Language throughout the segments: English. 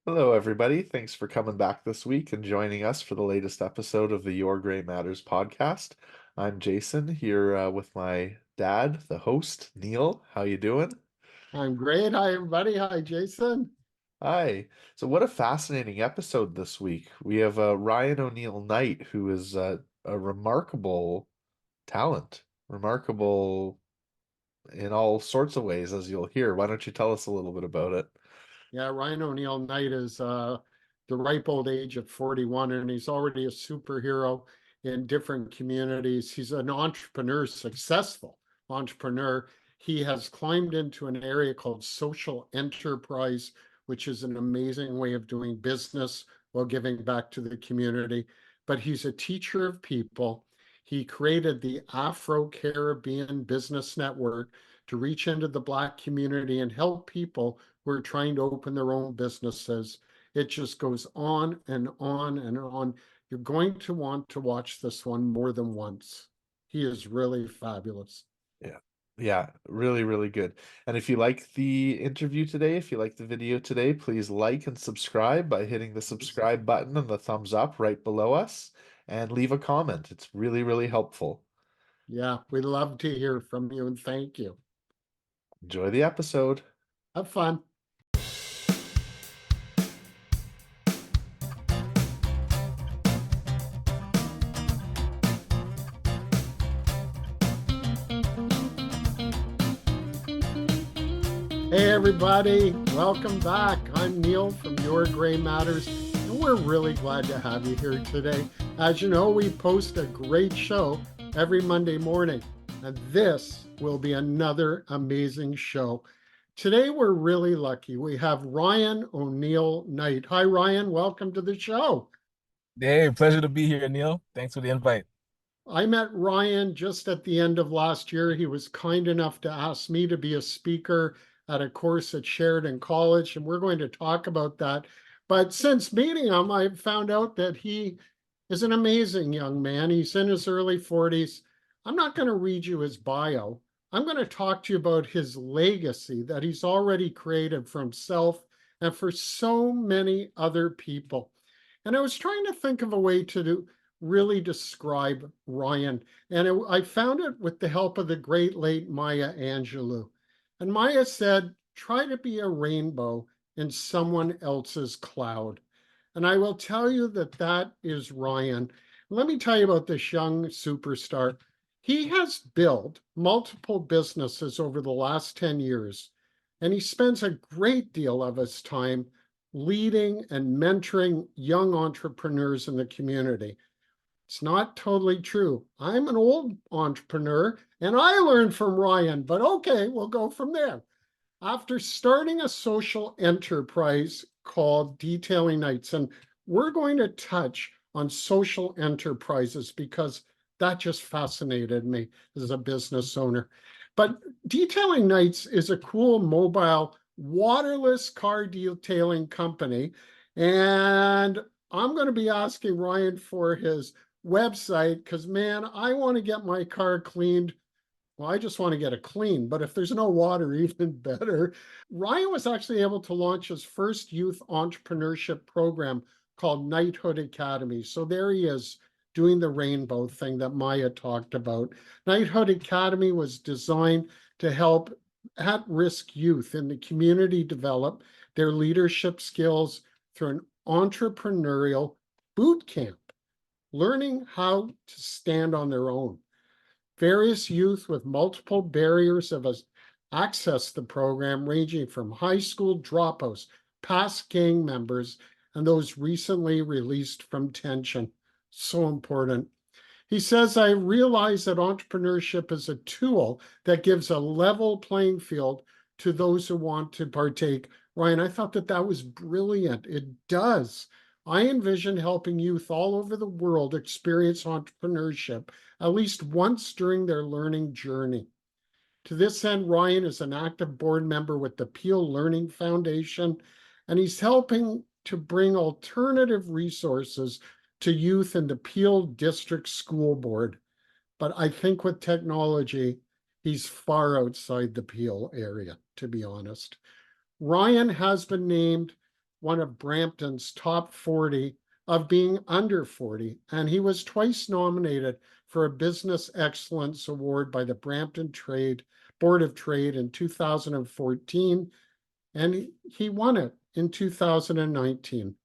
Hello, everybody. Thanks for coming back this week and joining us for the latest episode of the Your Gray Matters podcast. I'm Jason here with my dad, the host, Neil. How you doing? I'm great. Hi, everybody. Hi, Jason. Hi. So, what a fascinating episode this week. We have Ryan O'Neill Knight, who is a remarkable talent, remarkable in all sorts of ways, as you'll hear. Why don't you tell us a little bit about it? Yeah, Ryan O'Neill Knight is the ripe old age of 41, and he's already a superhero in different communities. He's an entrepreneur, successful entrepreneur. He has climbed into an area called social enterprise, which is an amazing way of doing business while giving back to the community. But he's a teacher of people. He created the Afro Caribbean Business Network to reach into the Black community and help people who are trying to open their own businesses. It just goes on and on and on. You're going to want to watch this one more than once. He is really fabulous. Yeah. Yeah, really, really good. And if you like the interview today, if you like the video today, please like and subscribe by hitting the subscribe button and the thumbs up right below us and leave a comment. It's really, really helpful. Yeah, we love to hear from you and thank you. Enjoy the episode. Have fun. Hey, everybody. Welcome back. I'm Neil from Your Gray Matters, and we're really glad to have you here today. As you know, we post a great show every Monday morning, and this will be another amazing show. Today, we're really lucky. We have Ryan O'Neill Knight. Hi, Ryan. Welcome to the show. Hey, pleasure to be here, Neil. Thanks for the invite. I met Ryan just at the end of last year. He was kind enough to ask me to be a speaker at a course at Sheridan College, and we're going to talk about that. But since meeting him, I found out that he is an amazing young man. He's in his early 40s. I'm not going to read you his bio. I'm going to talk to you about his legacy that he's already created for himself and for so many other people. And I was trying to think of a way to really describe Ryan. I found it with the help of the great late Maya Angelou. And Maya said, try to be a rainbow in someone else's cloud. And I will tell you that that is Ryan. Let me tell you about this young superstar. He has built multiple businesses over the last 10 years, and he spends a great deal of his time leading and mentoring young entrepreneurs in the community. It's not totally true. I'm an old entrepreneur and I learned from Ryan, but okay, we'll go from there. After starting a social enterprise called Detailing Nights, and we're going to touch on social enterprises because that just fascinated me as a business owner. But Detailing Nights is a cool mobile waterless car detailing company. And I'm going to be asking Ryan for his website because, man, I want to get my car cleaned. Well, I just want to get it clean, but if there's no water, even better. Ryan was actually able to launch his first youth entrepreneurship program called Knighthood Academy. So there he is doing the rainbow thing that Maya talked about. Knighthood Academy was designed to help at-risk youth in the community develop their leadership skills through an entrepreneurial boot camp, learning how to stand on their own. Various youth with multiple barriers of access the program, ranging from high school dropouts, past gang members, and those recently released from detention. So important. He says, I realize that entrepreneurship is a tool that gives a level playing field to those who want to partake. Ryan, I thought that that was brilliant. It does. I envision helping youth all over the world experience entrepreneurship at least once during their learning journey. To this end, Ryan is an active board member with the Peel Learning Foundation, and he's helping to bring alternative resources to youth in the Peel District School Board. But I think with technology, he's far outside the Peel area, to be honest. Ryan has been named one of Brampton's top 40 of being under 40, and he was twice nominated for a Business Excellence Award by the Brampton Board of Trade in 2014, and he won it in 2019.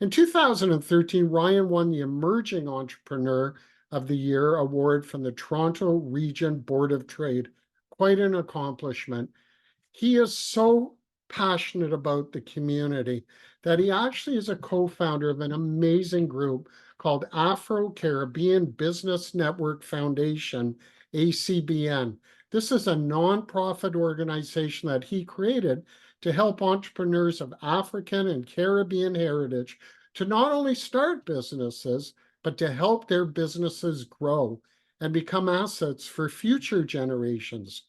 In 2013, Ryan won the Emerging Entrepreneur of the Year award from the Toronto Region Board of Trade. Quite an accomplishment. He is so passionate about the community that he actually is a co-founder of an amazing group called Afro Caribbean Business Network Foundation, ACBN. This is a nonprofit organization that he created to help entrepreneurs of African and Caribbean heritage to not only start businesses, but to help their businesses grow and become assets for future generations.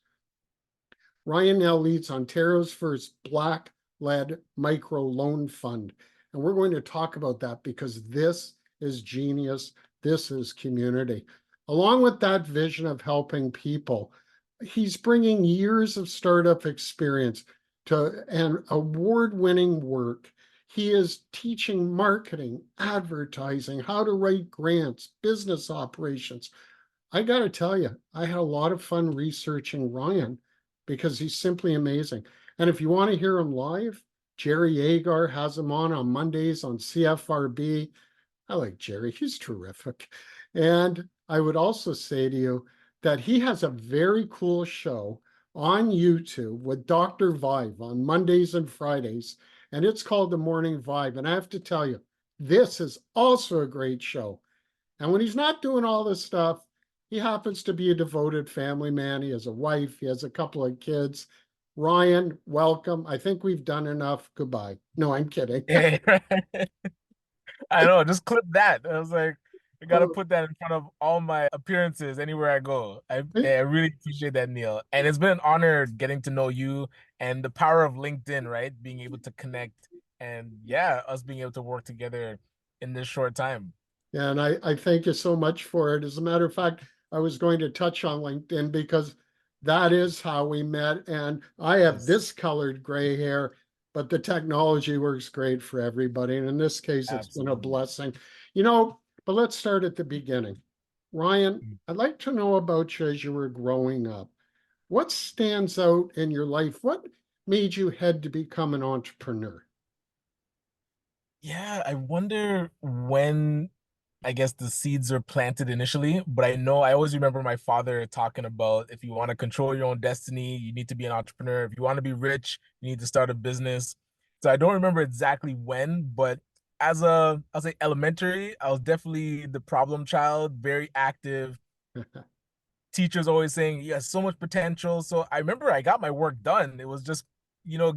Ryan now leads Ontario's first Black-led microloan fund. And we're going to talk about that because this is genius. This is community. Along with that vision of helping people, he's bringing years of startup experience to and award-winning work. He is teaching marketing, advertising, how to write grants, business operations. I got to tell you, I had a lot of fun researching Ryan because he's simply amazing. And if you want to hear him live, Jerry Agar has him on Mondays on CFRB. I like Jerry, he's terrific. And I would also say to you that he has a very cool show on YouTube with Dr. Vibe on Mondays and Fridays, and it's called The Morning Vibe. And I have to tell you, this is also a great show. And when he's not doing all this stuff, he happens to be a devoted family man. He has a wife, he has a couple of kids. Ryan, welcome. I think we've done enough. Goodbye. No, I'm kidding. Yeah, I know. Just clip that. I was like, I gotta put that in front of all my appearances anywhere I go. I really appreciate that, Neil. And it's been an honor getting to know you and the power of LinkedIn, right? Being able to connect and yeah, us being able to work together in this short time. Yeah, and I thank you so much for it. As a matter of fact, I was going to touch on LinkedIn because that is how we met. And I have Yes, this colored gray hair, but the technology works great for everybody. And in this case, it's been a absolutely. blessing. But let's start at the beginning. Ryan, I'd like to know about you as you were growing up. What stands out in your life? What made you head to become an entrepreneur? Yeah, I wonder when I guess the seeds are planted initially, but I know I always remember my father talking about if you want to control your own destiny, you need to be an entrepreneur. If you want to be rich, you need to start a business. So I don't remember exactly when, but I'll say elementary, I was definitely the problem child, very active, teachers always saying you have so much potential. So I remember I got my work done. It was just,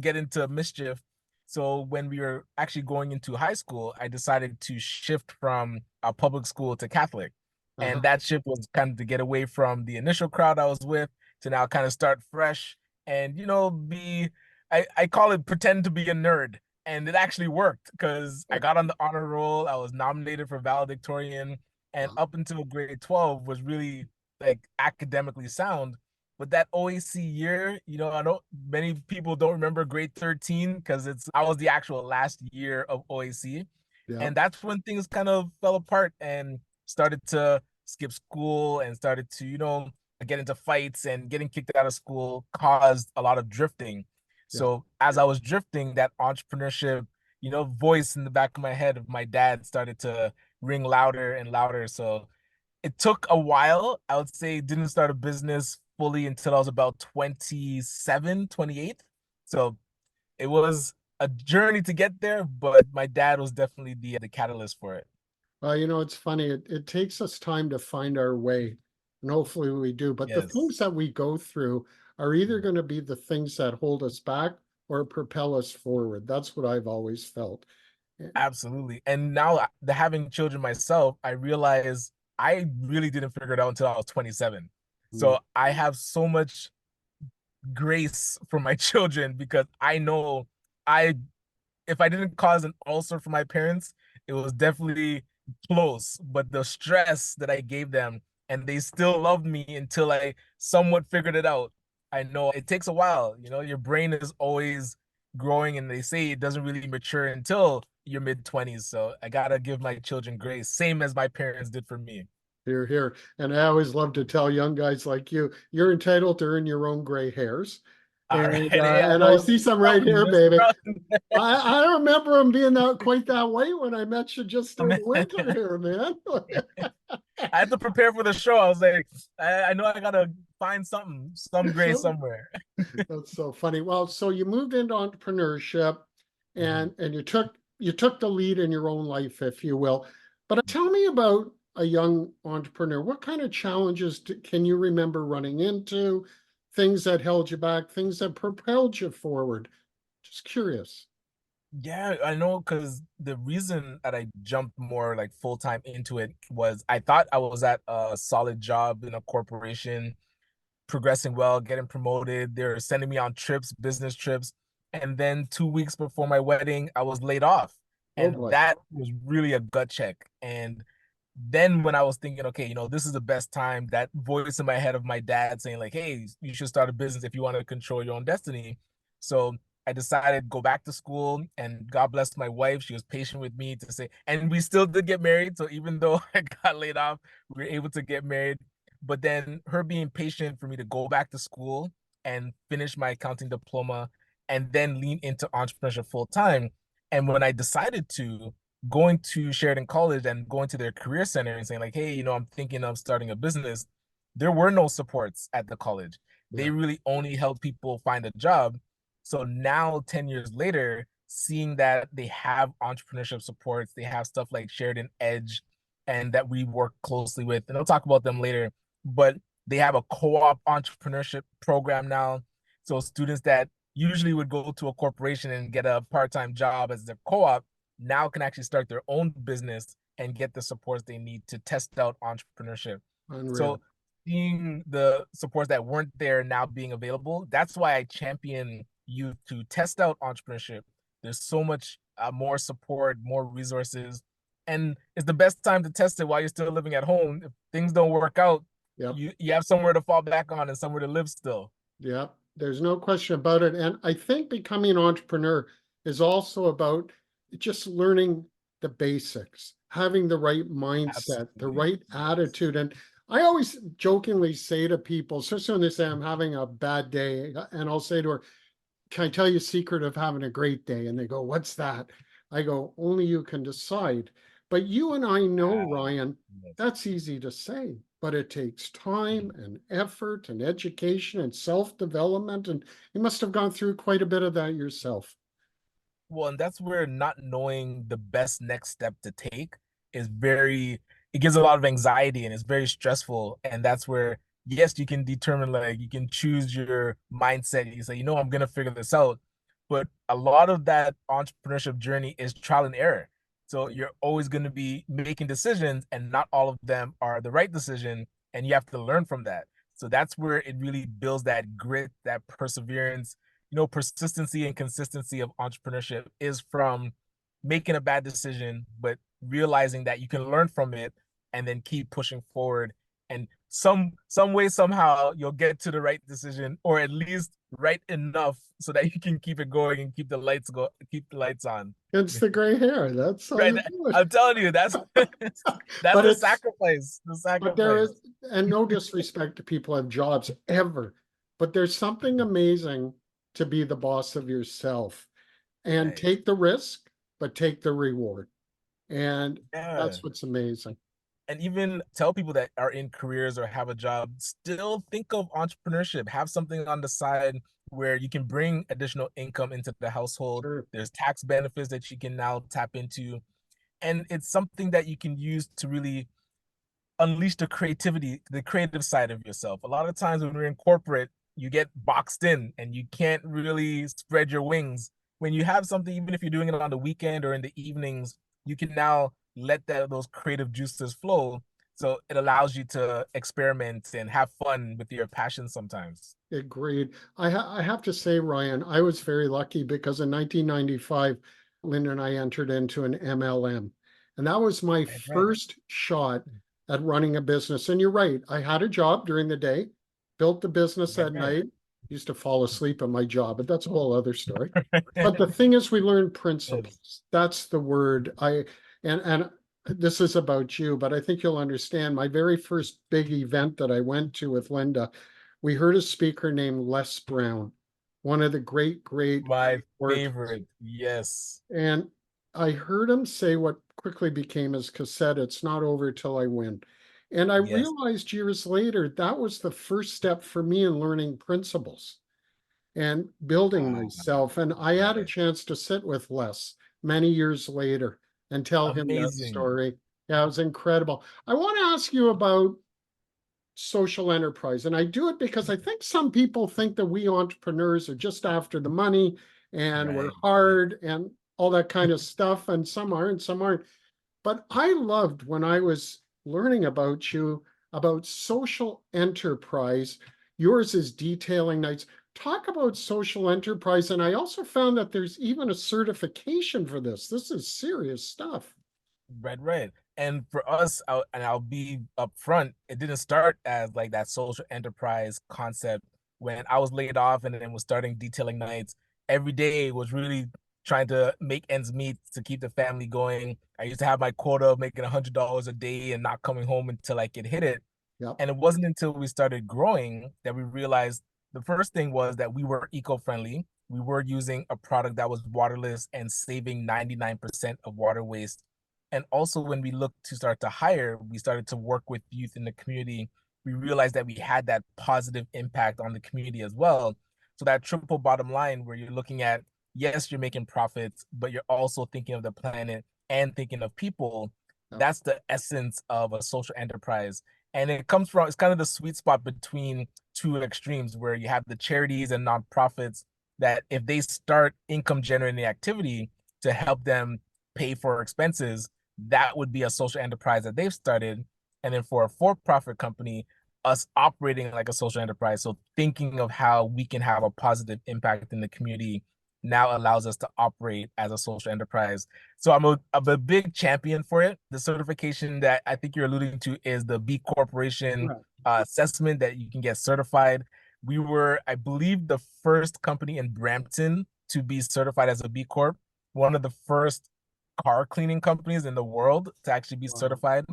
get into mischief. So when we were actually going into high school, I decided to shift from a public school to Catholic. And Uh-huh. that shift was kind of to get away from the initial crowd I was with to now kind of start fresh and, I call it pretend to be a nerd. And it actually worked because I got on the honor roll. I was nominated for valedictorian. And Uh-huh. up until grade 12 was really like academically sound. But that OAC year, I don't many people don't remember grade 13 because it's I was the actual last year of OAC. Yeah. And that's when things kind of fell apart and started to skip school and started to, get into fights and getting kicked out of school caused a lot of drifting. Yeah. So as I was drifting, that entrepreneurship, voice in the back of my head of my dad started to ring louder and louder. So it took a while. I would say didn't start a business fully until I was about 27, 28. So it was a journey to get there, but my dad was definitely the catalyst for it. It's funny. It takes us time to find our way, and hopefully we do. But the Yes. things that we go through are either going to be the things that hold us back or propel us forward. That's what I've always felt. Eh, Absolutely. And now the having children myself, I realize I really didn't figure it out until I was 27. mm, So I have so much grace for my children because I know I if I didn't cause an ulcer for my parents, it was definitely close. But the stress that I gave them, and they still loved me until I somewhat figured it out. I know it takes a while. Your brain is always growing, and they say it doesn't really mature until your mid-20s. So I gotta give my children grace, same as my parents did for me. Here, here. And I always love to tell young guys like you, you're entitled to earn your own gray hairs. All right. Yeah, And I well, see some right here, there's baby. some. I remember them being that quite that way when I met you just in the winter here, man. I had to prepare for the show. I was like, I know I gotta find something, some gray So somewhere. that's so funny. Well, so you moved into entrepreneurship Mhm. and you took the lead in your own life, if you will. But tell me about a young entrepreneur. What kind of challenges can you remember running into? Things that held you back, things that propelled you forward. Just curious. Yeah, I know, because the reason that I jumped more like full time into it was I thought I was at a solid job in a corporation, progressing well, getting promoted. They're sending me on trips, business trips. And then 2 weeks before my wedding, I was laid off. Oh And boy. that was really a gut check. And then when I was thinking, okay, this is the best time, that voice in my head of my dad saying, like, hey, you should start a business if you want to control your own destiny. So I decided to go back to school, and God bless my wife. She was patient with me to say, and we still did get married. So even though I got laid off, we were able to get married. But then her being patient for me to go back to school and finish my accounting diploma and then lean into entrepreneurship full time. And when I decided to, going to Sheridan College and going to their career center and saying, like, hey, I'm thinking of starting a business, there were no supports at the college. They Yeah, really only help people find a job. So now, 10 years later, seeing that they have entrepreneurship supports, they have stuff like Sheridan Edge, and that we work closely with, and I'll talk about them later, but they have a co-op entrepreneurship program now. So students that usually would go to a corporation and get a part-time job as their co-op now can actually start their own business and get the supports they need to test out entrepreneurship. unreal. So seeing the supports that weren't there now being available, that's why I champion youth to test out entrepreneurship. There's so much more support, more resources, and it's the best time to test it while you're still living at home. If things don't work out, Yep. you have somewhere to fall back on and somewhere to live still. Yep. There's no question about it. And I think becoming an entrepreneur is also about just learning the basics, having the right mindset, the Absolutely. right Yes. attitude. And I always jokingly say to people, especially when they say I'm having a bad day, and I'll say to her, can I tell you a secret of having a great day? And they go, what's that? I go, only you can decide. But you and I know, Ryan, Yes. that's easy to say, but it takes time and effort and education and self-development. And you must have gone through quite a bit of that yourself. Well, and that's where not knowing the best next step to take is it gives a lot of anxiety and it's very stressful. And that's where, yes, you can determine, like, you can choose your mindset. You say, I'm going to figure this out. But a lot of that entrepreneurship journey is trial and error. So you're always going to be making decisions, and not all of them are the right decision. And you have to learn from that. So that's where it really builds that grit, that perseverance. Persistency and consistency of entrepreneurship is from making a bad decision, but realizing that you can learn from it and then keep pushing forward. And some way, somehow, you'll get to the right decision, or at least right enough so that you can keep it going and keep the lights on. It's the gray hair. That's how Right. you do it. I'm telling you, that's that's But the it's sacrifice. The but there sacrifice. is, and no disrespect to people who have jobs ever, but there's something amazing to be the boss of yourself and Right. take the risk, but take the reward. And Yeah. that's what's amazing. And even tell people that are in careers or have a job, still think of entrepreneurship. Have something on the side where you can bring additional income into the household. Sure. There's tax benefits that you can now tap into. And it's something that you can use to really unleash the creative side of yourself. A lot of times when we're in corporate, you get boxed in and you can't really spread your wings. When you have something, even if you're doing it on the weekend or in the evenings, you can now let those creative juices flow. So it allows you to experiment and have fun with your passion sometimes. Agreed. I have to say, Ryan, I was very lucky because in 1995, Linda and I entered into an MLM. And that was my Right, right, first shot at running a business. And you're right, I had a job during the day, built the business right, at right. night. Used to fall asleep at my job, but that's a whole other story. But the thing is, we learn Yes. principles. That's the word. And this is about you, but I think you'll understand. My very first big event that I went to with Linda, we heard a speaker named Les Brown, one of the great My oratory. favorite. Yes. And I heard him say what quickly became his cassette, "It's not over till I win." And I Yes. realized years later that was the first step for me in learning principles and building Ah, myself. And I had a right. chance to sit with Les many years later and tell him that Amazing. story. Yeah, it was incredible. I want to ask you about social enterprise. And I do it because I think some people think that we entrepreneurs are just after the money and we're Right. Right. hard and all that kind of stuff. And some are and some aren't. But I loved when I was learning about you about social enterprise. Yours is detailing nights. Talk about social enterprise. And I also found that there's even a certification for this. This is serious stuff. Right, right. And for us, I'll be upfront, it didn't start as like that social enterprise concept. When I was laid off and then was starting detailing nights, every day was really trying to make ends meet to keep the family going. I used to have my quota of making $100 a day and not coming home until I could hit it. Yep. And it wasn't until we started growing that we realized the first thing was that we were eco-friendly. We were using a product that was waterless and saving 99% of water waste. And also, when we looked to start to hire, we started to work with youth in the community. We realized that we had that positive impact on the community as well. So, that triple bottom line where you're looking at, yes, you're making profits, but you're also thinking of the planet and thinking of people. Yep. That's the essence of a social enterprise. And it comes from, it's kind of the sweet spot between two extremes where you have the charities and nonprofits that if they start income generating activity to help them pay for expenses, that would be a social enterprise that they've started. And then for a for-profit company, us operating like a social enterprise, so thinking of how we can have a positive impact in the community now allows us to operate as a social enterprise. So I'm a big champion for it. The certification that I think you're alluding to is the B Corporation Right. assessment that you can get certified. We were, I believe, the first company in Brampton to be certified as a B Corp, one of the first car cleaning companies in the world to actually be Wow. certified.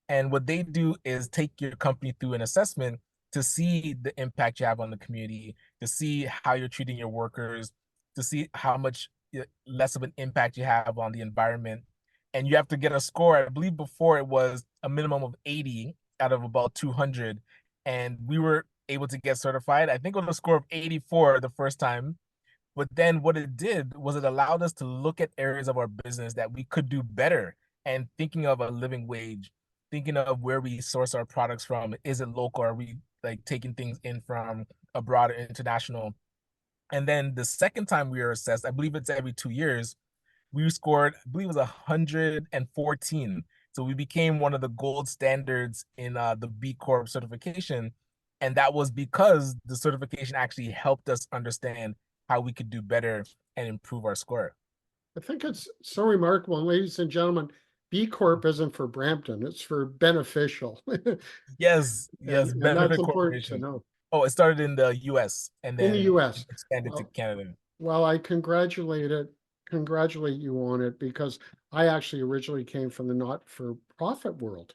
And what they do is take your company through an assessment to see the impact you have on the community, to see how you're treating your workers, to see how much less of an impact you have on the environment. And you have to get a score. I believe before it was a minimum of 80 out of about 200. And we were able to get certified. I think with a score of 84 the first time. But then what it did was it allowed us to look at areas of our business that we could do better and thinking of a living wage, thinking of where we source our products from. Is it local? Are we like taking things in from abroad or international? And then the second time we were assessed, I believe it's every 2 years, we scored, I believe it was 114. So we became one of the gold standards in the B Corp certification. And that was because the certification actually helped us understand how we could do better and improve our score. I think it's so remarkable. And ladies and gentlemen, B Corp isn't for Brampton, it's for beneficial. Yes, yes, And that's Benefit important to Corporation. know. Oh, it started in the US and In the then US. expanded to Well, Canada. well, I congratulate you on it because I actually originally came from the not-for-profit world.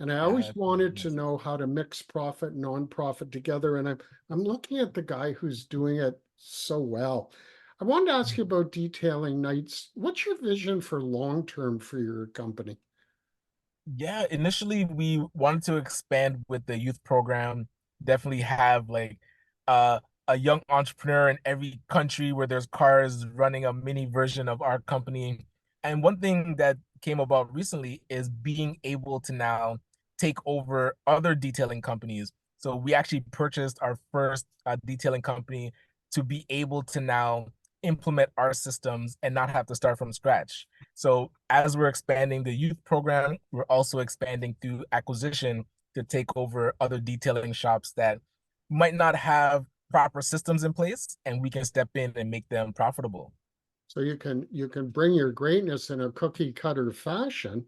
And I always wanted to Yes. know how to mix profit and non-profit together. And I'm looking at the guy who's doing it so well. I wanted to ask you about detailing nights. What's your vision for long term for your company? Yeah, initially we wanted to expand with the youth program, definitely have like uh, a young entrepreneur in every country where there's cars running a mini version of our company. And one thing that came about recently is being able to now take over other detailing companies. So we actually purchased our first detailing company to be able to now implement our systems and not have to start from scratch. So as we're expanding the youth program, we're also expanding through acquisition to take over other detailing shops that might not have proper systems in place, and we can step in and make them profitable. So you can bring your greatness in a cookie cutter fashion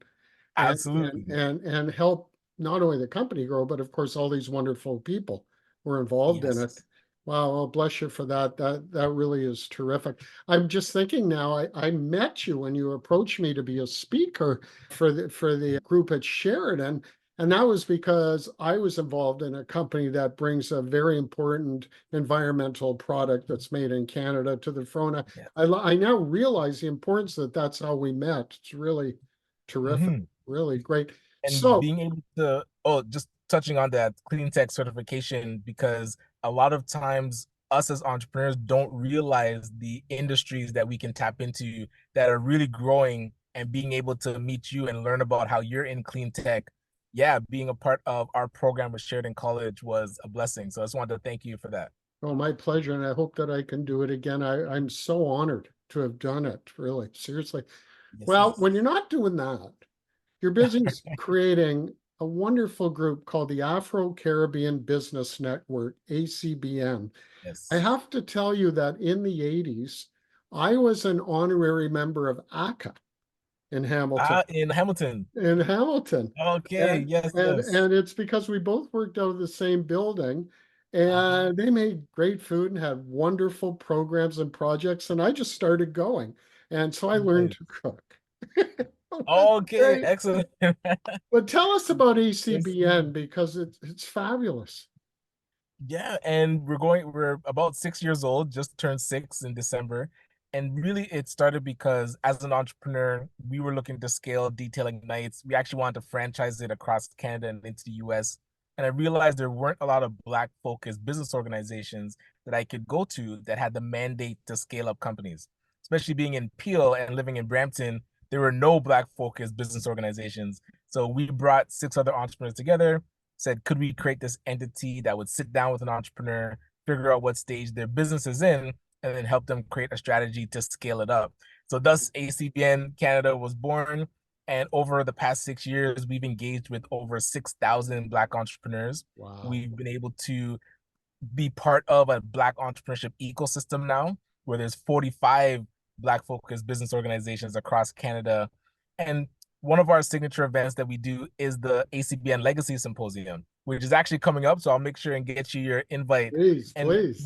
and and Absolutely. and and help not only the company grow, but of course all these wonderful people who are involved in it. Yes. Wow, well, bless you for that. That really is terrific. I'm just thinking now, I met you when you approached me to be a speaker for the group at Sheridan. And that was because I was involved in a company that brings a very important environmental product that's made in Canada to the front. Yeah. I now realize the importance that that's how we met. It's really terrific, Mhm. really great. And So, being able to, oh, just touching on that clean tech certification, because a lot of times us as entrepreneurs don't realize the industries that we can tap into that are really growing, and being able to meet you and learn about how you're in clean tech. Yeah, being a part of our program with Sheridan College was a blessing. So I just wanted to thank you for that. oh, my pleasure, and I hope that I can do it again. I'm so honored to have done it, really, seriously. Yes, Well, yes. when you're not doing that, you're busy creating a wonderful group called the Afro Caribbean Business Network, ACBN. I Yes. have to tell you that in the 80s, I was an honorary member of ACA in Hamilton. In Hamilton. In Hamilton. Okay, And yes, and yes. and it's because we both worked out of the same building, Uh-huh. and they made great food and had wonderful programs and projects, and I just started going. And so I learned to Nice. cook. That's Okay, great. excellent. But tell us about Yes. ACBN because it's fabulous. Yeah, and we're about 6 years old, just turned 6 in December. And really it started because as an entrepreneur, we were looking to scale detailing nights. We actually wanted to franchise it across Canada and into the US. And I realized there weren't a lot of Black focused business organizations that I could go to that had the mandate to scale up companies. Especially being in Peel and living in Brampton, there were no Black focused business organizations. So we brought 6 other entrepreneurs together, said, could we create this entity that would sit down with an entrepreneur, figure out what stage their business is in, and then help them create a strategy to scale it up. So thus ACBN Canada was born. And over the past 6 years, we've engaged with over 6,000 Black entrepreneurs. Wow. We've been able to be part of a Black entrepreneurship ecosystem now, where there's 45 Black focused business organizations across Canada. And one of our signature events that we do is the ACBN Legacy Symposium, which is actually coming up. So I'll make sure and get you your invite. Please, And please.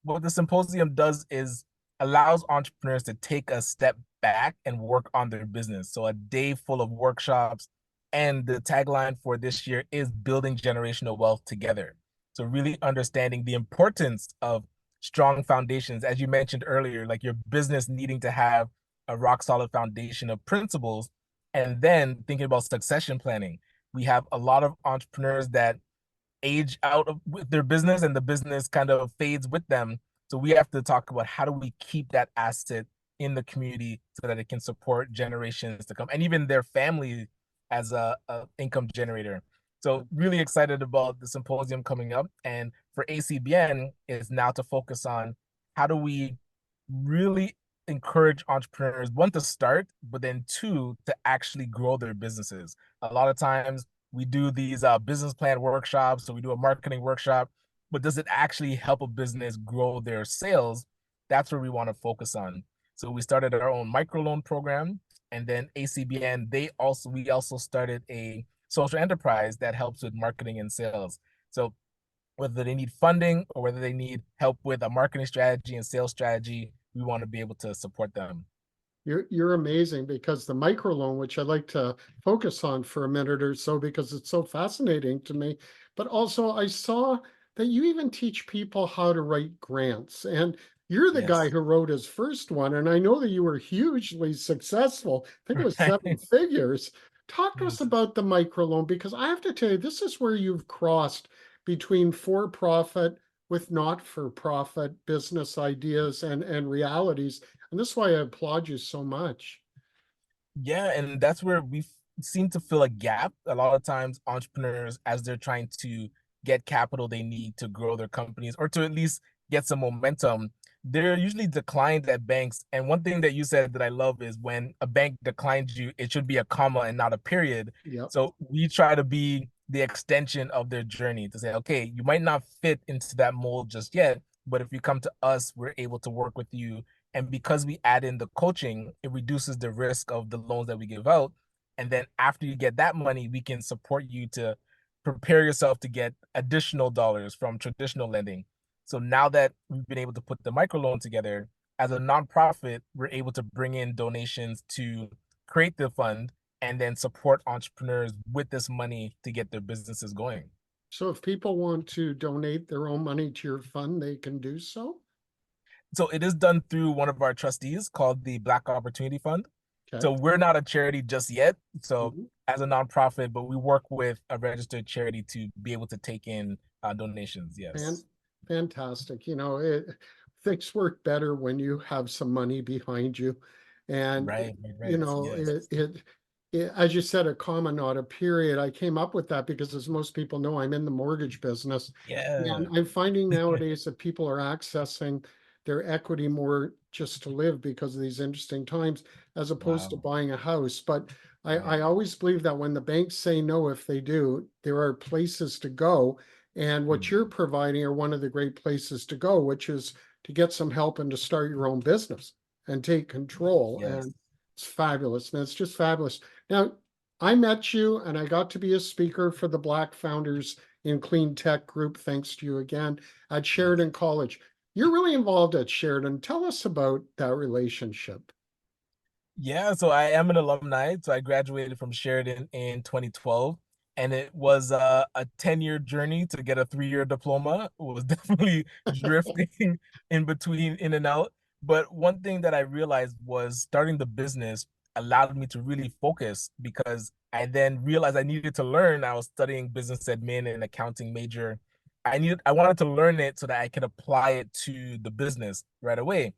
what the symposium does is allows entrepreneurs to take a step back and work on their business. So a day full of workshops. And the tagline for this year is building generational wealth together. So really understanding the importance of strong foundations, as you mentioned earlier, like your business needing to have a rock solid foundation of principles, and then thinking about succession planning. We have a lot of entrepreneurs that age out of with their business, and the business kind of fades with them. So we have to talk about how do we keep that asset in the community so that it can support generations to come and even their family as a income generator. So really excited about the symposium coming up. And for ACBN is now to focus on how do we really encourage entrepreneurs, one, to start, but then two, to actually grow their businesses. A lot of times we do these business plan workshops, so we do a marketing workshop, but does it actually help a business grow their sales? That's where we want to focus on. So we started our own microloan program, and then ACBN, we also started a social enterprise that helps with marketing and sales. So whether they need funding or whether they need help with a marketing strategy and sales strategy, we want to be able to support them. You're amazing because the microloan, which I'd like to focus on for a minute or so because it's so fascinating to me, but also I saw that you even teach people how to write grants. And you're the guy Yes. who wrote his first one, and I know that you were hugely successful. I think it was seven Right. figures. Talk to us Yes. about the microloan because I have to tell you, this is where you've crossed between for-profit with not-for-profit business ideas and realities, and this is why I applaud you so much. Yeah, and that's where we seem to fill a gap. A lot of times, entrepreneurs, as they're trying to get capital they need to grow their companies or to at least get some momentum, they're usually declined at banks. And one thing that you said that I love is when a bank declines you, it should be a comma and not a period. Yep. So we try to be the extension of their journey to say, okay, you might not fit into that mold just yet, but if you come to us, we're able to work with you, and because we add in the coaching, it reduces the risk of the loans that we give out. And then after you get that money, we can support you to prepare yourself to get additional dollars from traditional lending. So now that we've been able to put the microloan together as a nonprofit, we're able to bring in donations to create the fund and then support entrepreneurs with this money to get their businesses going. So if people want to donate their own money to your fund, they can do so? So it is done through one of our trustees called the Black Opportunity Fund. Okay. So we're not a charity just yet. So Mhm. as a nonprofit, but we work with a registered charity to be able to take in donations. Fan Yes. fantastic. Things work better when you have some money behind you. And, Right, right, you right. know, Yes. as you said, a comma, not a period. I came up with that because, as most people know, I'm in the mortgage business. And Yeah. I'm finding nowadays that people are accessing their equity more just to live because of these interesting times, as opposed to Wow. buying a house. But I Right. always believe that when the banks say no, if they do, there are places to go. And what you're Mm. providing are one of the great places to go, which is to get some help and to start your own business and take control. Yes. And it's fabulous. And it's just fabulous. Now, I met you and I got to be a speaker for the Black Founders in Clean Tech group, thanks to you again, at Yes. Sheridan College. You're really involved at Sheridan. Tell us about that relationship. Yeah, so I am an alumni. So I graduated from Sheridan in 2012, and it was a 10-year journey to get a 3-year diploma. It was definitely drifting in between, in and out. But one thing that I realized was starting the business allowed me to really focus because I then realized I needed to learn. I was studying business admin and accounting major. I wanted to learn it so that I could apply it to the business right away.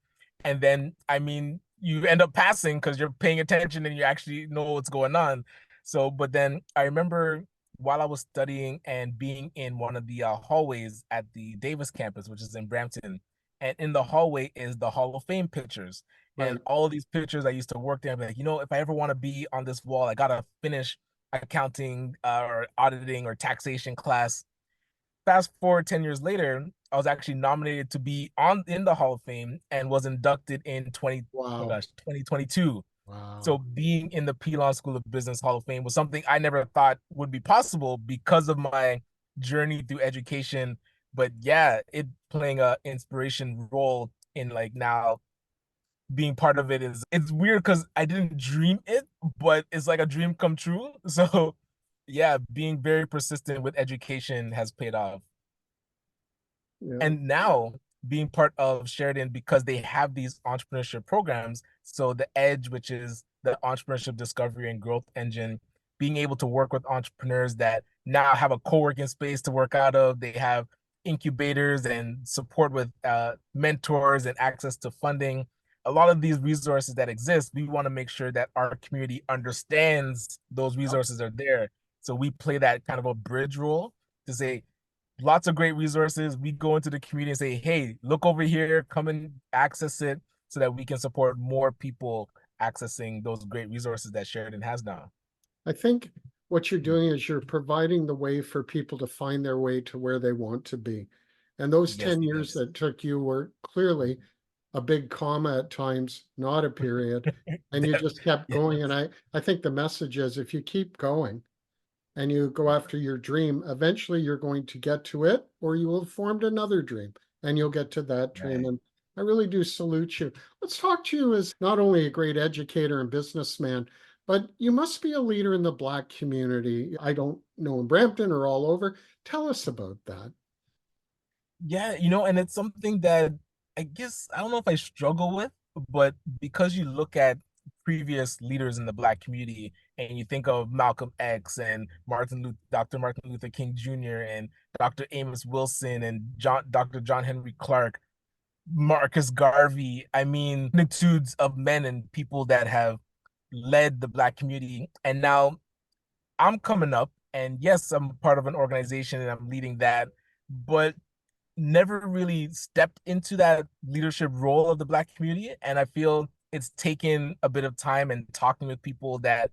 And then, I mean, you end up passing because you're paying attention and you actually know what's going on. So, but then I remember while I was studying and being in one of the hallways at the Davis campus, which is in Brampton, and in the hallway is the Hall of Fame pictures. And Right. all of these pictures I used to work there, I'm like, if I ever want to be on this wall, I gotta finish accounting or auditing or taxation class. Fast forward 10 years later, I was actually nominated to be on in the Hall of Fame and was inducted in 20, oh Wow. gosh, 2022. So Wow. being in the Pelon School of Business Hall of Fame was something I never thought would be possible because of my journey through education. But yeah, it playing a inspiration role in like now being part of it is it's weird because I didn't dream it, but it's like a dream come true. So yeah, being very persistent with education has paid off. Yeah. And now being part of Sheridan because they have these entrepreneurship programs. So the Edge, which is the entrepreneurship discovery and growth engine, being able to work with entrepreneurs that now have a co-working space to work out of. They have incubators and support with mentors and access to funding. A lot of these resources that exist, we want to make sure that our community understands those resources are there. So we play that kind of a bridge role to say, lots of great resources. We go into the community and say, hey, look over here, come and access it so that we can support more people accessing those great resources that Sheridan has now. I think what you're doing is you're providing the way for people to find their way to where they want to be. And those Yes, 10 years yes. that took you were clearly a big comma at times, not a period. And you just kept going. And Yes. I think the message is if you keep going and you go after your dream, eventually you're going to get to it, or you will have formed another dream and you'll get to that dream. Right. And I really do salute you. Let's talk to you as not only a great educator and businessman, but you must be a leader in the Black community. I don't know in Brampton or all over. Tell us about that. Yeah, and it's something that I guess I don't know if I struggle with, but because you look at previous leaders in the Black community and you think of Malcolm X and Dr. Martin Luther King Jr. and Dr. Amos Wilson and Dr. John Henry Clark, Marcus Garvey, I mean, magnitudes of men and people that have led the Black community. And now I'm coming up, and yes, I'm part of an organization and I'm leading that, but never really stepped into that leadership role of the Black community. And I feel it's taken a bit of time and talking with people that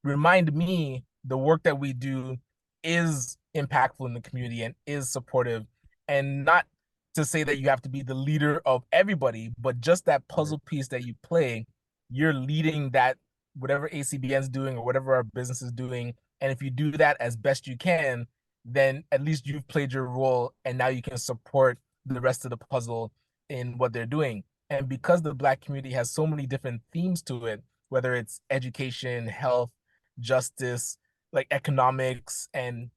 remind me the work that we do is impactful in the community and is supportive. And not to say that you have to be the leader of everybody, but just that Right. puzzle piece that you play, you're leading that whatever ACBN is doing or whatever our business is doing. And if you do that as best you can, then at least you've played your role and now you can support the rest of the puzzle in what they're doing. And because the Black community has so many different themes to it, whether it's education, health, justice, like economics and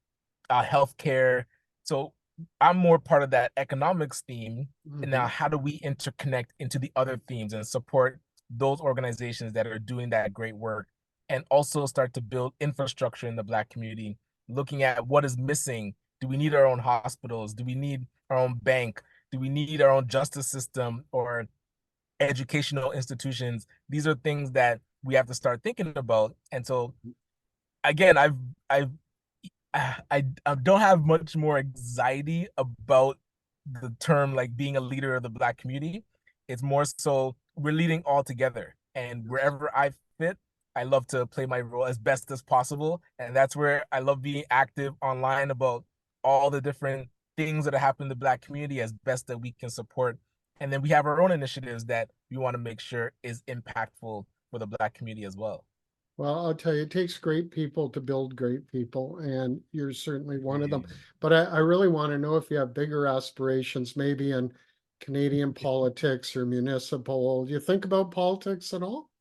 healthcare. So I'm more part of that economics theme. And now, Mhm. how do we interconnect into the other themes and support those organizations that are doing that great work, and also start to build infrastructure in the Black community, looking at what is missing? Do we need our own hospitals? Do we need our own bank? Do we need our own justice system or educational institutions? These are things that we have to start thinking about. And so again, I've I don't have much more anxiety about the term like being a leader of the Black community. It's more so we're leading all together, and wherever I fit, I love to play my role as best as possible, and that's where I love being active online about all the different things that happen in the Black community as best that we can support. And then we have our own initiatives that we want to make sure is impactful for the Black community as well. Well, I'll tell you, it takes great people to build great people, and you're certainly one of them. Mm. But I really want to know if you have bigger aspirations, maybe in Canadian politics or municipal. Do you think about politics at all?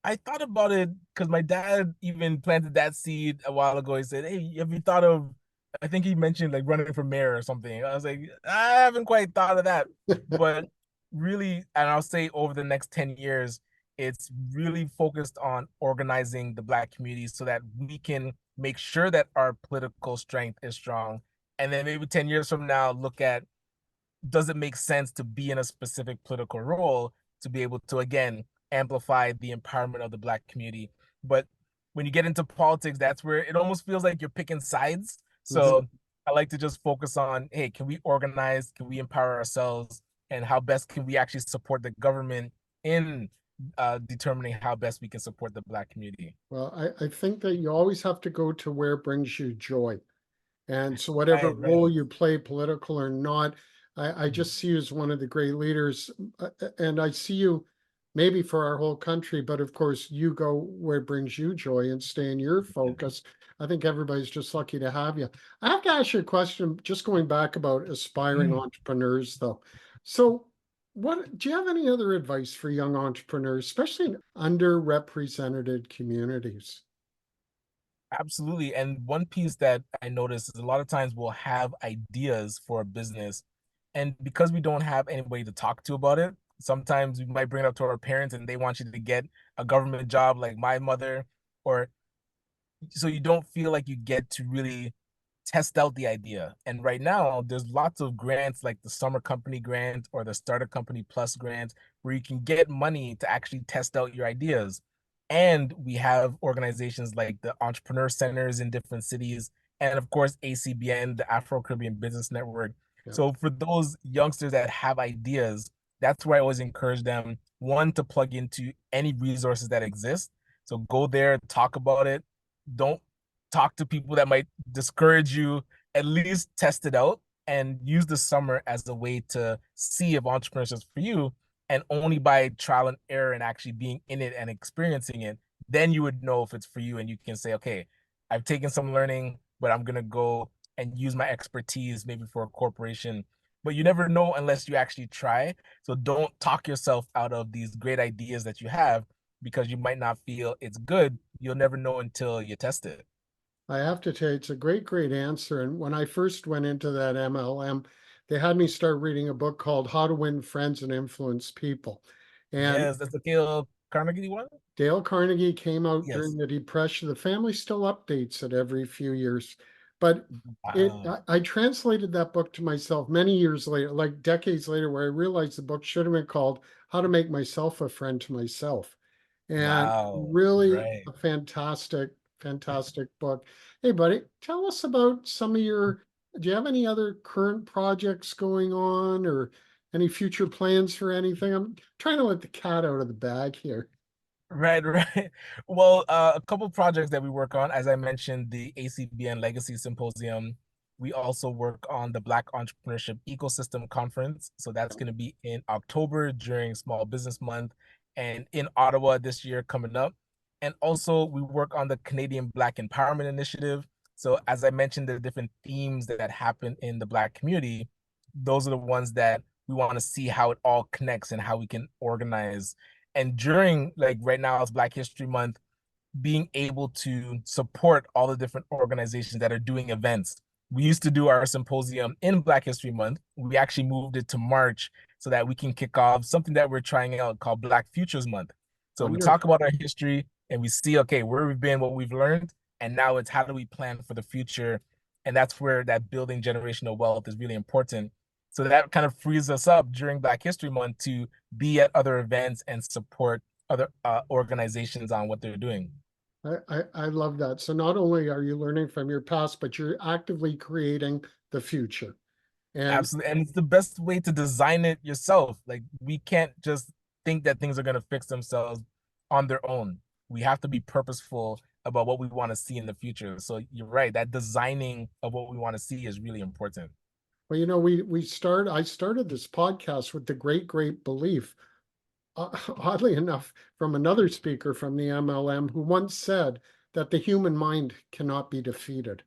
I thought about it because my dad even planted that seed a while ago. He said, "Hey, have you thought of?" I think he mentioned like running for mayor or something. I was like, I haven't quite thought of that, but really, and I'll say over the next 10 years, it's really focused on organizing the Black community so that we can make sure that our political strength is strong, and then maybe 10 years from now, look at does it make sense to be in a specific political role to be able to again amplify the empowerment of the Black community. But when you get into politics, that's where it almost feels like you're picking sides. Mhm. So I like to just focus on, hey, can we organize, can we empower ourselves, and how best can we actually support the government in determining how best we can support the Black community. Well, I think that you always have to go to where brings you joy. And so, whatever Right, right. role you play, political or not, I just see you as one of the great leaders. And I see you maybe for our whole country, but of course, you go where it brings you joy and stay in your focus. I think everybody's just lucky to have you. I have to ask you a question, just going back about aspiring Mm. entrepreneurs, though. So, what do you have any other advice for young entrepreneurs, especially in underrepresented communities? Absolutely. And one piece that I notice is a lot of times we'll have ideas for a business. And because we don't have anybody to talk to about it, sometimes we might bring it up to our parents and they want you to get a government job like my mother, or so you don't feel like you get to really test out the idea. And right now, there's lots of grants like the Summer Company Grant or the Starter Company Plus grant where you can get money to actually test out your ideas. And we have organizations like the entrepreneur centers in different cities, and of course, ACBN, the Afro Caribbean Business Network. Yeah. So for those youngsters that have ideas, that's where I always encourage them one to plug into any resources that exist. So go there, talk about it. Don't talk to people that might discourage you. At least test it out and use the summer as a way to see if entrepreneurship is for you. And only by trial and error and actually being in it and experiencing it, then you would know if it's for you. And you can say, okay, I've taken some learning, but I'm going to go and use my expertise maybe for a corporation. But you never know unless you actually try. So don't talk yourself out of these great ideas that you have because you might not feel it's good. You'll never know until you test it. I have to tell you, it's a great, great answer. And when I first went into that MLM, they had me start reading a book called How to Win Friends and Influence People. And Yes, that's the Dale Carnegie one. Dale Carnegie came out Yes. during the Depression. The family still updates it every few years. But Wow. I translated that book to myself many years later, like decades later, where I realized the book should have been called How to Make Myself a Friend to Myself. And Wow. really Right. a fantastic, fantastic book. Hey, buddy, tell us about some of your, do you have any other current projects going on or any future plans for anything? I'm trying to let the cat out of the bag here. Right, right. Well, a couple projects that we work on, as I mentioned, the ACBN Legacy Symposium. We also work on the Black Entrepreneurship Ecosystem Conference. So that's going to be in October during Small Business Month and in Ottawa this year coming up. And also, we work on the Canadian Black Empowerment Initiative. So as I mentioned, the different themes that happen in the Black community, those are the ones that we want to see how it all connects and how we can organize. And during, like, right now, it's Black History Month, being able to support all the different organizations that are doing events. We used to do our symposium in Black History Month. We actually moved it to March so that we can kick off something that we're trying out called Black Futures Month. So we talk Wonderful. about our history and we see, okay, where we've been, what we've learned, and now it's how do we plan for the future? And that's where that building generational wealth is really important. So that kind of frees us up during Black History Month to be at other events and support other organizations on what they're doing. I love that. So not only are you learning from your past, but you're actively creating the future. And Absolutely. And it's the best way to design it yourself. Like, we can't just think that things are going to fix themselves on their own. We have to be purposeful about what we want to see in the future. So you're right, that designing of what we want to see is really important. well, I started this podcast with the great belief, oddly enough, from another speaker from the MLM who once said that the human mind cannot be defeated.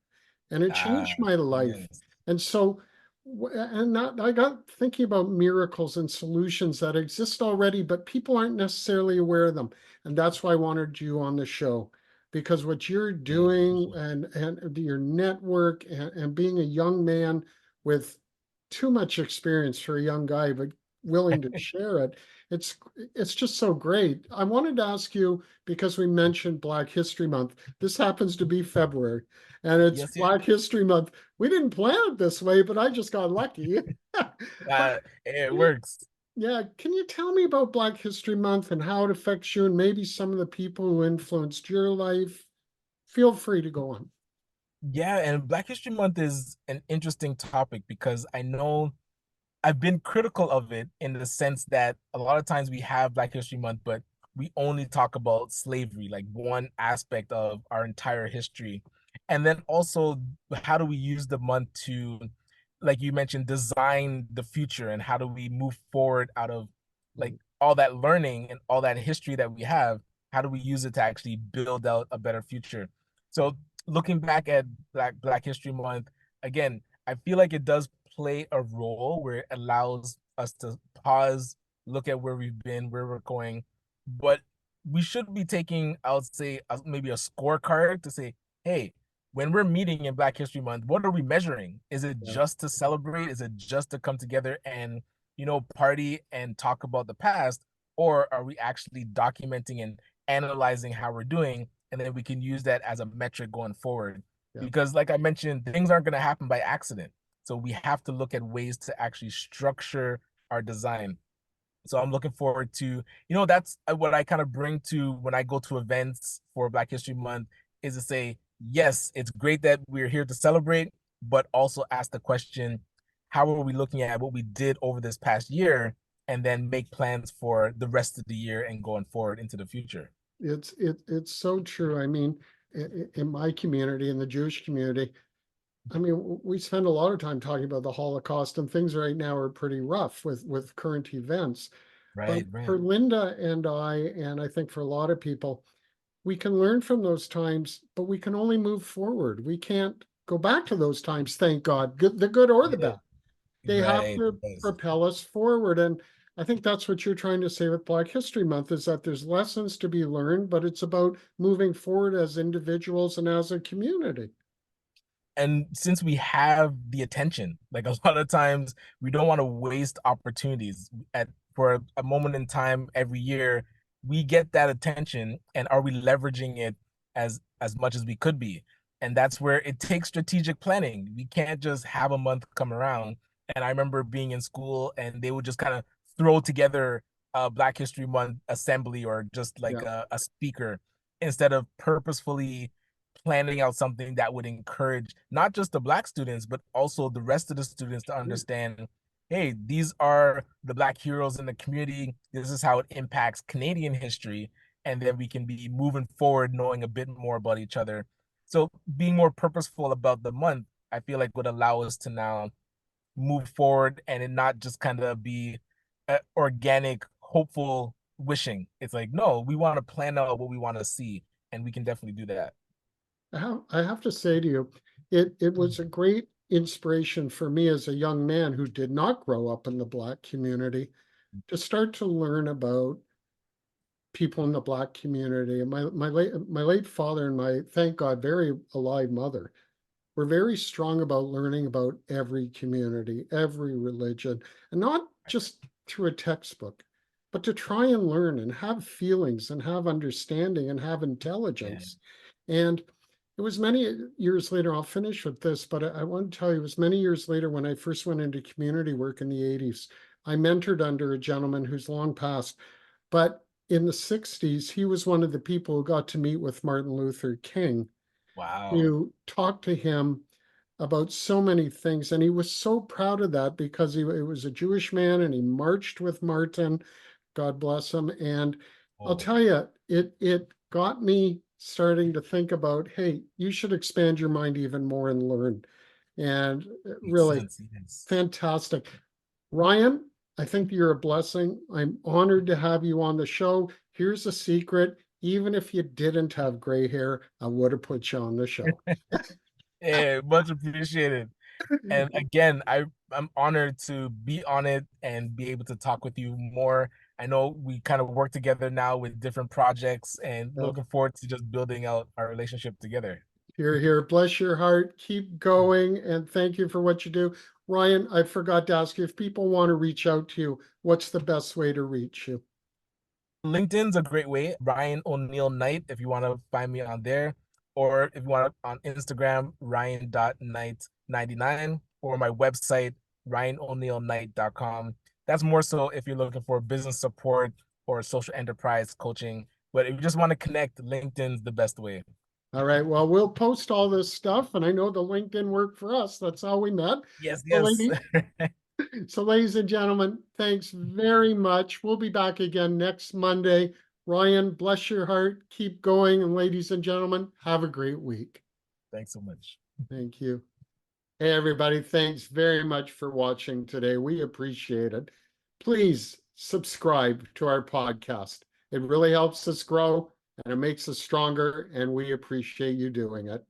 And it changed my life. Yes. And so, and that I got thinking about miracles and solutions that exist already, but people aren't necessarily aware of them. And that's why I wanted you on the show, because what you're doing and your network and being a young man with too much experience for a young guy, but willing to share it, it's it's just so great. I wanted to ask you, because we mentioned Black History Month. This happens to be February, and it's Yes, yes. Black History Month. We didn't plan it this way, but I just got lucky. But It can you, works. yeah, can you tell me about Black History Month and how it affects you and maybe some of the people who influenced your life? Feel free to go on. Yeah, and Black History Month is an interesting topic because I know I've been critical of it in the sense that a lot of times we have Black History Month, but we only talk about slavery, like one aspect of our entire history. And then also, how do we use the month to, like you mentioned, design the future, and how do we move forward out of, like, all that learning and all that history that we have? How do we use it to actually build out a better future? So looking back at Black History Month, again, I feel like it does play a role where it allows us to pause, look at where we've been, where we're going. But we should be taking, I would say, maybe a scorecard to say, hey, when we're meeting in Black History Month, what are we measuring? Is it Yeah, just to celebrate? Is it just to come together and, party and talk about the past? Or are we actually documenting and analyzing how we're doing? And then we can use that as a metric going forward. yeah. Because, like I mentioned, things aren't going to happen by accident. So we have to look at ways to actually structure our design. So I'm looking forward to, that's what I kind of bring to when I go to events for Black History Month, is to say, yes, it's great that we're here to celebrate, but also ask the question, how are we looking at what we did over this past year, and then make plans for the rest of the year and going forward into the future. It's so true. I mean, in my community, in the Jewish community, I mean, we spend a lot of time talking about the Holocaust, and things right now are pretty rough with current events. But Right, right. for Linda and I think for a lot of people, we can learn from those times, but we can only move forward. We can't go back to those times, thank God, the good or the Yeah, bad. They have right. to Yes. propel us forward. And I think that's what you're trying to say with Black History Month, is that there's lessons to be learned, but it's about moving forward as individuals and as a community. And since we have the attention, like, a lot of times we don't want to waste opportunities at for a moment in time every year. We get that attention, and are we leveraging it as much as we could be? And that's where it takes strategic planning. We can't just have a month come around. And I remember being in school and they would just kind of throw together a Black History Month assembly, or just like Yeah, a speaker, instead of purposefully planning out something that would encourage not just the Black students, but also the rest of the students to right. understand, hey, these are the Black heroes in the community. This is how it impacts Canadian history. And then we can be moving forward knowing a bit more about each other. So being more purposeful about the month, I feel like, would allow us to now move forward and it not just kind of be organic, hopeful wishing. It's like, no, we want to plan out what we want to see, and we can definitely do that. I have to say to you, it was a great inspiration for me as a young man who did not grow up in the Black community to start to learn about people in the Black community. And my late father and my, thank God, very alive mother were very strong about learning about every community, every religion, and not just through a textbook, but to try and learn and have feelings and have understanding and have Yeah. intelligence. And it was many years later, I'll finish with this, but I want to tell you, it was many years later when I first went into community work in the 80s. I mentored under a gentleman who's long passed, but in the 60s, he was one of the people who got to meet with Martin Luther King, Wow. to talk to him about so many things. And he was so proud of that because he was a Jewish man and he marched with Martin, God bless him. And I'll Oh, tell you, it got me starting to think about, hey, you should expand your mind even more and learn. And makes really sense. Yes. fantastic. Ryan, I think you're a blessing. I'm honored to have you on the show. Here's a secret. Even if you didn't have gray hair, I would have put you on the show. Yeah, much appreciated. And again, I'm honored to be on it and be able to talk with you more. I know we kind of work together now with different projects and Uh, looking forward to just building out our relationship together. Here, here. Bless your heart. Keep going. And thank you for what you do. Ryan, I forgot to ask you if people want to reach out to you, what's the best way to reach you? LinkedIn's a great way. Ryan O'Neill Knight, if you want to find me on there, or if you want on Instagram, Ryan.Knight99, or my website, RyanO'NeillKnight.com. That's more so if you're looking for business support or social enterprise coaching. But if you just want to connect, LinkedIn's the best way. All right. Well, we'll post all this stuff. And I know the LinkedIn worked for us. That's how we met. Yes, So, yes. ladies and gentlemen, thanks very much. We'll be back again next Monday. Ryan, bless your heart. Keep going. And ladies and gentlemen, have a great week. Thanks so much. Thank you. Hey, everybody. Thanks very much for watching today. We appreciate it. Please subscribe to our podcast. It really helps us grow and it makes us stronger, and we appreciate you doing it.